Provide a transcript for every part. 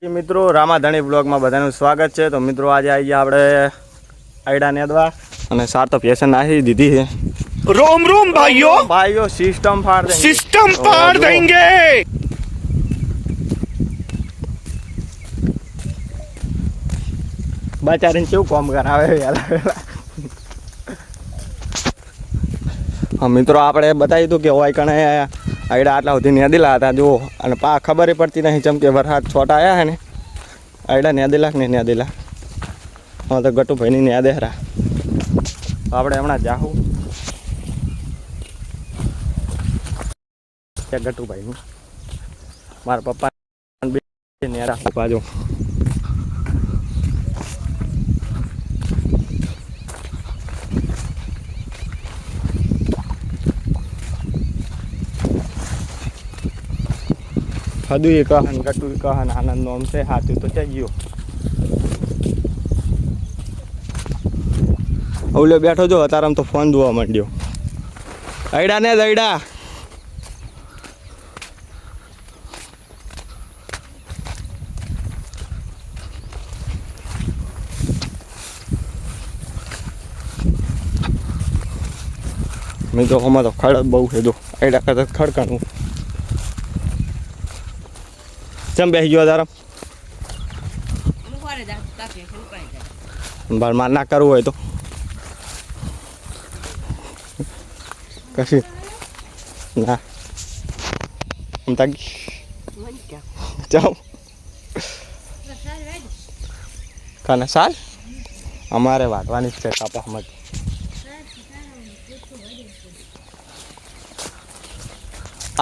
મિત્રો રામાધણી બ્લોગમાં બધાનું સ્વાગત છે। તો મિત્રો આજે આવી ગયા આપણે આયડા નેદવા અને સાર તો પેશન નાખી દીધી છે। रोम रोम भाइयों ભાઈઓ સિસ્ટમ ફાડ देंगे બચારીને કેવું કામ કરાવે વહેલા વહેલા। હા મિત્રો આપણે બતાવી દઉં કે હોય કણે આયડા આટલા સુધી નેદેલા હતા જો અને પા ખબર પડતી નહીં ચમ કે વરસાદ છોટા આવ્યા છે ને આયડા નેદેલા ને નેદેલા હા તો ગટુભાઈની નેદે હરા આપણે હમણાં જાહું ત્યાં ગટુભાઈનું મારા પપ્પા નેરા પપ્પા જો હદુ એ કહન ગટુ કહન આનંદ નોમ છે હાથું તો છે ગયો ઓલો બેઠો જો અતારામ તો ફોન જોવા માંડ્યો આયડા ને દયડા મિત્રો હમણાં તો ખડ બહુ છે જો આયડા કરતા ખડકાનું ચમ બેસી ગયો તારા બાર માર ના કરવું હોય તો કશી ના જાઓ કાને સાલ અમારે વાટવાની જ છે કાપામાં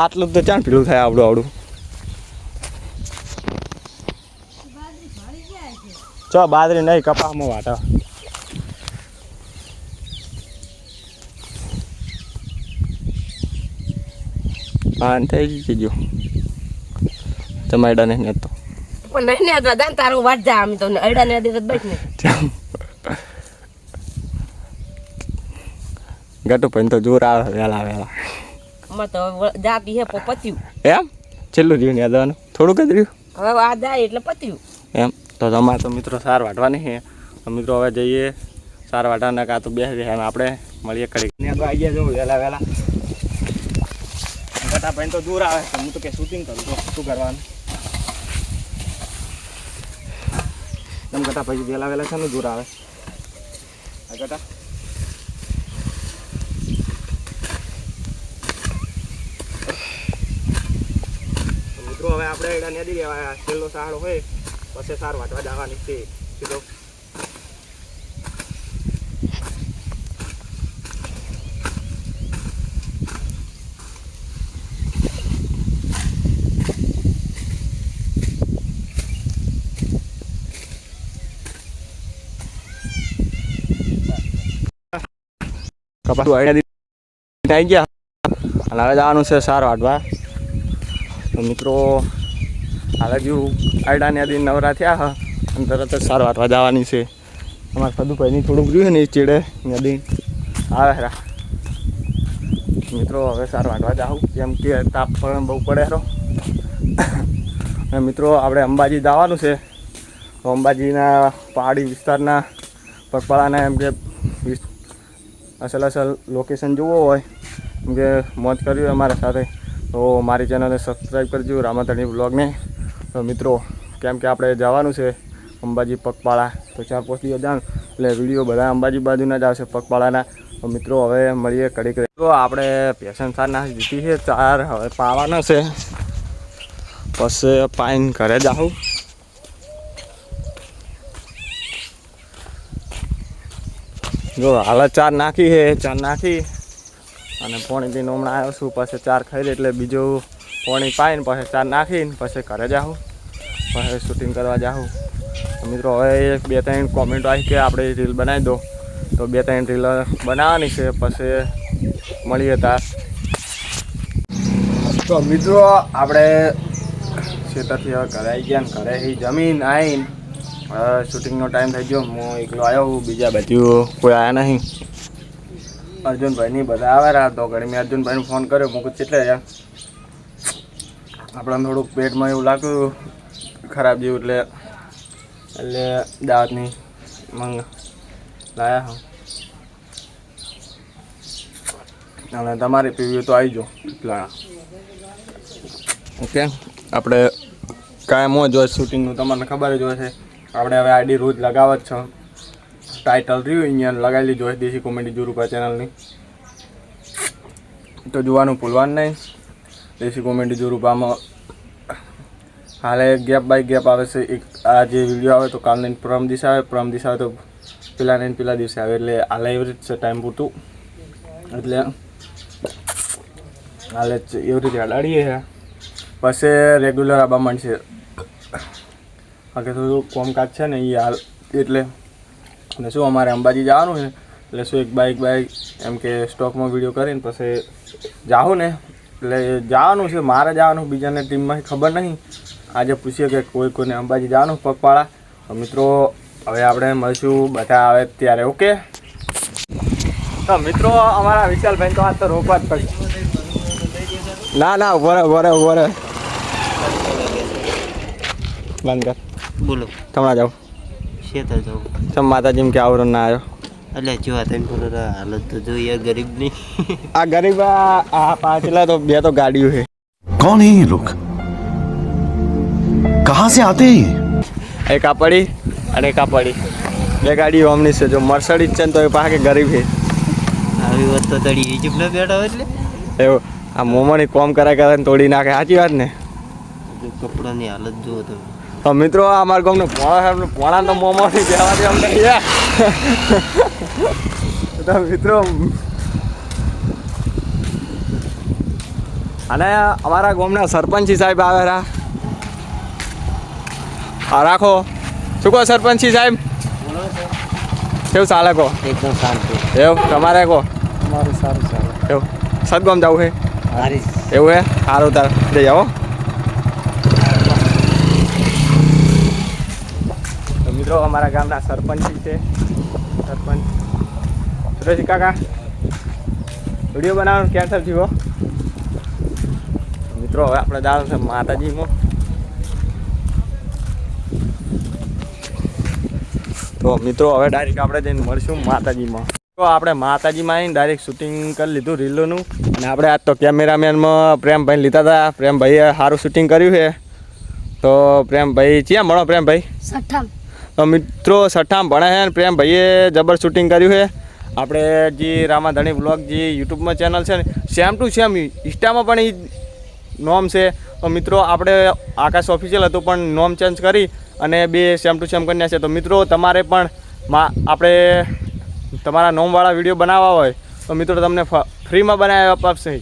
આટલું તો ચાણ પીળું થાય આવડું આવડું ચો બાજરી નહીં કપાસમાં વાટા હા થઈ ગઈ જો તમારા ને તો પણ નહીં ને દાદા તારું વાટ જા આમ તો અડા ને દે તો બેઠ ને ગટુ પણ તો જોર આવે વેલા વેલા મત જાતી હે પત્યું એમ છેલ્લું રહ્યું ને દાદાનું થોડુંક જ રહ્યું હવે આ જાય એટલે પત્યું એમ તો તમારે તો મિત્રો સાર વાટવાની છે તો મિત્રો હવે જઈએ સાર વાટવાના કાં તો બેસી જાય આપણે મળીએ ખડી ને તો આવી ગયા જો વહેલા વહેલા ગટાભાઈ તો દૂર આવે હું તો કે શૂટિંગ કરું તો શું કરવાનું તમે ગટાભાઈ વહેલા વહેલા છે ને દૂર આવે આ ગટા મિત્રો હવે આપણે એડા નદી લેવા છેલ્લો સહારો હોય પછી સાર વાટવા જવાની છે સીધો કપાસ આવી ગયા અને હવે જવાનું છે સાર વાટવા તો મિત્રો હાલ હજુ આયડા નદી નવરા થયા હા અને તરત જ સાર વાટવા જવાની છે અમારે સદુભાઈની થોડુંક રહ્યું ને એ ચેડે નદી આવે ખરા મિત્રો હવે સાર વાટવા જાઉં કેમ કે તાપ પણ બહુ પડે ખરો અને મિત્રો આપણે અંબાજી જવાનું છે તો અંબાજીના પહાડી વિસ્તારના પગપાળાના એમ કે અસલ લોકેશન જોવો હોય એમ કે મોજ કર્યું અમારા સાથે તો મારી ચેનલને સબસ્ક્રાઈબ કરજો રામાધણી બ્લોગને તો મિત્રો કેમ કે આપણે જવાનું છે અંબાજી પગપાળા તો 4-5 દિવસ જાણ એટલે વિડીયો બધા અંબાજી બાજુના જ આવશે પગપાળાના તો મિત્રો હવે મળીએ કડીક તો આપણે પેશન સાર નાખી દીધી છે 4 હવે પાવાના છે પછી પાઈન ઘરે જાઉં જો હાલ 4 નાખી છે 4 નાખી અને પોણી પીને હમણાં આવ્યો છું પછી 4 ખાઈ લે એટલે બીજું પોણી પાઈને પછી 4 નાખીને પછી ઘરે જાઉં પછી શૂટિંગ કરવા જાઉં મિત્રો હવે 2-3 કોમેન્ટો આવી કે આપણે રીલ બનાવી દો તો 2-3 રીલ બનાવવાની છે પછી મળીએ તાર તો મિત્રો આપણે ખેતરથી હવે ઘરે આવી ગયા ને ઘરે જમીન આવીને શૂટિંગનો ટાઈમ થઈ ગયો હું એકલો આવ્યો બીજા બધું કોઈ આવ્યા નહીં અર્જુનભાઈની બધા આવ્યા તો ઘડી મેં અર્જુનભાઈને ફોન કર્યો મૂકું કેટલે આપણને થોડુંક પેટમાં એવું લાગ્યું ખરાબ જેવું એટલે દાવતની લાયા હું અને તમારે પીવી તો આવી જાઓ પીપલાણા. ઓકે આપણે કાયમ જ હોય શૂટિંગનું તમને ખબર જ હોય છે. આપણે હવે આઈડી રોજ લગાવ જ છો. ટાઇટલ રહ્યું અહીંયા લગાવી લીધું હોય દેશી કોમેડી જુરુપા ચેનલની, તો જોવાનું ભૂલવાનું નહીં. દેશી કોમેડી જુરુપામાં હાલે ગેપ બાય ગેપ આવે છે. એક આ જે વિડીયો આવે તો કાલની પરમ દિવસે આવે, પરમ દિવસે આવે તો પેલા દિવસે આવે, એટલે હાલે એવી રીતે છે ટાઈમ પૂરતું. એટલે હાલે એવી રીતે અડાડીએ છે પછી રેગ્યુલર આવવા માંડશે. બાકી થોડું કોમકાજ છે ને એ હાલ એટલે અને શું અમારે અંબાજી જવાનું છે એટલે શું એક બાઇક એમ કે સ્ટોકમાં વિડીયો કરીને પછી જાઉં ને એટલે જવાનું છે. મારે જવાનું, બીજાને ટીમમાં ખબર નહીં. આજે પૂછીએ કે કોઈને અંબાજી જવાનું પગપાળા. તો મિત્રો હવે આપણે મળીશું બધા આવે ત્યારે. ઓકે તો મિત્રો અમારા વિશાલભાઈ તો આજ તો રોકવા જ પડશે. ના ઉભો રે બંધ કર. બોલો તમારા જાઓ શેતર જાઉં ચમ માતાજી કે આવરણ ના આવ્યો. એટલે જો તમે બોલો હાલત તો જોઈએ ગરીબની. આ ગરીબ આ પાછલા તો બે તો ગાડીઓ છે. कौन है ये लोग, कहाँ से आते हैं ये? એક આ પડી અને એક આ પડી, બે ગાડીઓ અમની છે. જો મર્સડીઝ છે ને તો એ પાસે કે ગરીબ છે. આવી વાત તો તડી ઈજીપ્ત ના બેઠા હોય એટલે એવું આ મોમોની કોમ કરે ને તોડી નાખે. સાચી વાત ને? જો કપડાની હાલત જુઓ તમે. તો મિત્રો અમારા ગામનો પોણા તો મોમોની કહેવા દે અમને. તો મિત્રો અને અમારા ગામના સરપંચી સાહેબ આવેલા. હા રાખો. શું કહો સરપંચી સાહેબ? કેવું ચાલે કહો? એકદમ શાંત એવું તમારે કહો? તમારું સારું ચાલે. એવું સદગામ જવું છે હારી એવું હે? સારું તાર જઈ આવો. તો મિત્રો અમારા ગામના સરપંચ છે. સરપંચ સુરેશ કાકા વિડીયો બનાવવાનું કેન્સલ થયો. મિત્રો હવે આપણે જવાનું છે માતાજીમાં. તો મિત્રો હવે ડાયરેક્ટ આપણે જઈને મળશું માતાજીમાં. તો આપણે માતાજીમાં આવીને ડાયરેક્ટ શૂટિંગ કરી લીધું રીલોનું. અને આપણે આજ તો કેમેરામેનમાં પ્રેમભાઈ લીધા હતા. પ્રેમભાઈએ સારું શૂટિંગ કર્યું છે. તો પ્રેમભાઈ ક્યાં ભણો? પ્રેમભાઈ સઠ્ઠામ. તો મિત્રો સઠ્ઠામ ભણે છે અને પ્રેમભાઈએ જબર શૂટિંગ કર્યું છે. આપણે જે રામાધણી વ્લોગ જે યુટ્યુબમાં ચેનલ છે ને સેમ ટુ સેમ ઇન્સ્ટામાં પણ એ નોમ છે. તો મિત્રો આપણે આકાશ ઓફિશિયલ હતું પણ નોમ ચેન્જ કરી અને બે સેમ ટુ સેમ કરી નાખ્યા. તો મિત્રો તમારે પણ આપણે તમારા નોમવાળા વિડીયો બનાવવા હોય તો મિત્રો તમને ફ્રીમાં બનાવી આપશે.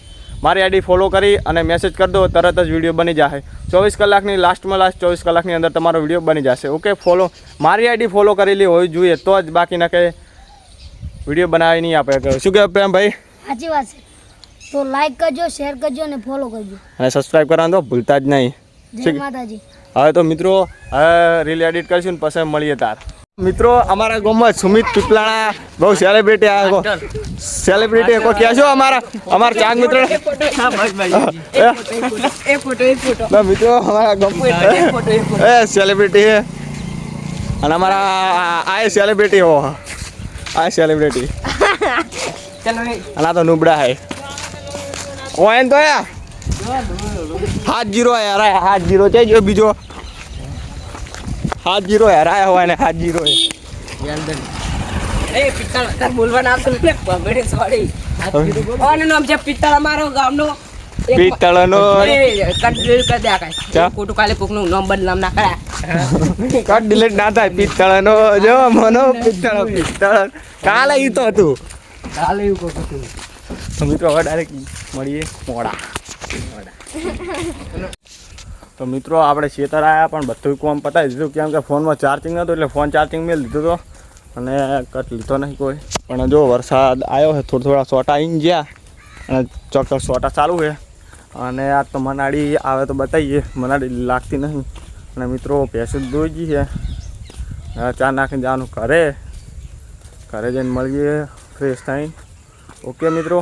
મારી આઈડી ફોલો કરી અને મેસેજ કરી દો, તરત જ વિડીયો બની જશે. 24 કલાકની લાસ્ટમાં લાસ્ટ 24 કલાકની અંદર તમારો વિડીયો બની જશે. ઓકે ફોલો મારી આઈડી ફોલો કરેલી હોવી જોઈએ તો જ, બાકી ના કંઈ વિડીયો બનાવી નહીં આપે. શું કહેવાય પ્રેમભાઈ? સાચી વાત છે. તો લાઈક કરજો, શેર કરજો અને ફોલો કરજો. અને સબસ્ક્રાઈબ કરવાનું તો ભૂલતા જ નહીં. જય માતાજી. હવે તો મિત્રો હવે રીલ એડિટ કરીશું ને પછી મળીએ તાર. મિત્રો અમારા ગામમાં સુમિત પીપલાણા બહુ સેલિબ્રિટી આવ્યો. સેલિબ્રિટી કોઈ કહે છો અમારા ચાંગ મિત્રો? મિત્રો અમારા ગામમાં એ સેલિબ્રિટી છે અને અમારા આ સેલિબ્રિટી હો આ સેલિબ્રિટી અને આ તો નુબડા હે. ઓય તો યા 7-0 યાર, 7-0 છે જો બીજો 7-0 હરાયા હોય ને 7-0 એ પિત્તળ તાર બોલવાના આવતું ને પગડે સોરી. ઓન નામ છે પિત્તળ અમારો ગામનો. પિત્તળનો કટ કરી દે કાઈ. ખોટું કાલે કોકનું નામ બદનામ ના કરા. કટ ડિલીટ ના થાય. પિત્તળનો જો મનો પિત્તળ કાલે ઈ તો હતું. કાલે એવું કોક હતું. તો મિત્રો હવે ડાયરેક્ટ મળીએ મોડા. તો મિત્રો આપણે ખેતર આવ્યા પણ બધું કામ પતાવી દીધું, કેમ કે ફોનમાં ચાર્જિંગ નહોતું એટલે ફોન ચાર્જિંગ મેં લીધો હતો અને કટ લીધો નહીં કોઈ. પણ જો વરસાદ આવ્યો છે, થોડા સોટા આવીને ગયા અને ચોક્કસ સોટા ચાલુ છે. અને આ તો મનાડી આવે તો બતાવીએ, મનાડી લાગતી નહીં. અને મિત્રો ભેંસું દોઈ ગઈ છે. ચા નાખીને જવાનું ઘરે જઈને મળીએ ફ્રેશ થઈને. ઓકે મિત્રો.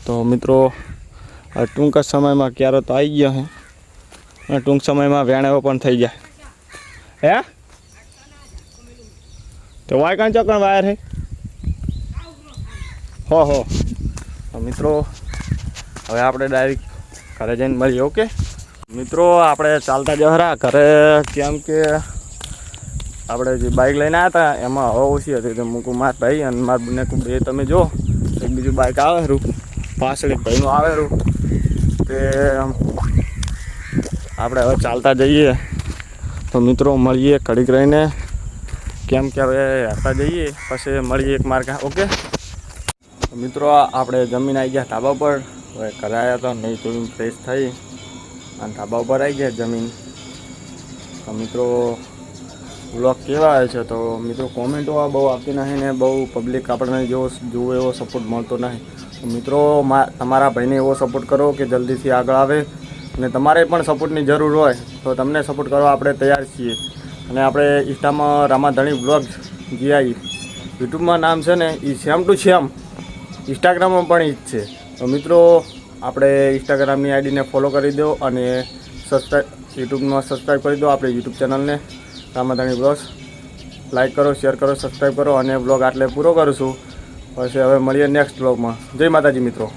તો મિત્રો ટૂંક જ સમયમાં ક્યારે તો આવી ગયા છે અને ટૂંક સમયમાં વેણ પણ થઈ જાય હે તો વાય કાં ચોકણ વાયર હે હો તો મિત્રો હવે આપણે ડાયરેક્ટ ઘરે જઈને મળીએ ઓકે મિત્રો આપણે ચાલતા જહરા ઘરે કેમ કે આપણે જે બાઇક લઈને આવ્યા હતા એમાં હવા ઓછી હતી તો મૂકું માર ભાઈ અને માર બંને બે તમે જો એક બીજું બાઇક આવેલું પાછળ એક ભાઈનું આવેલું તે આપણે હવે ચાલતા જઈએ તો મિત્રો મળીએ ઘડીક રહીને કેમ કે હવે હેરતા જઈએ પછી મળીએ એક માર્ગ ઓકે મિત્રો આપણે જમીન આવી ગયા ધાબા પર હવે ઘરે આવ્યા તો નહીં ધોઈને ફ્રેશ થઈ અને ધાબા ઉપર આવી ગયા જમીન તો મિત્રો વ્લોગ કેવા આવે છે તો મિત્રો કોમેન્ટો બહુ આપતી નહીં ને બહુ પબ્લિક આપણને જોવો એવો સપોર્ટ મળતો નહીં તો મિત્રો તમારા ભાઈને એવો સપોર્ટ કરો કે જલ્દીથી આગળ આવે અને તમારે પણ સપોર્ટની જરૂર હોય તો તમને સપોર્ટ કરવા આપણે તૈયાર છીએ અને આપણે ઇન્સ્ટામાં રામાધણી વ્લોગ જીઆઈ યુટ્યુબમાં નામ છે ને એ સેમ ટુ સેમ ઇન્સ્ટાગ્રામમાં પણ એ જ છે તો મિત્રો આપણે ઇન્સ્ટાગ્રામની આઈડીને ફોલો કરી દો અને યુટ્યુબમાં સબસ્ક્રાઈબ કરી દો આપણે યુટ્યુબ ચેનલને રામાધણી બ્લોગ્સ લાઈક કરો શેર કરો સબસ્ક્રાઈબ કરો અને બ્લોગ આટલે પૂરો કરું છું પછી હવે મળીએ નેક્સ્ટ બ્લોગમાં જય માતાજી મિત્રો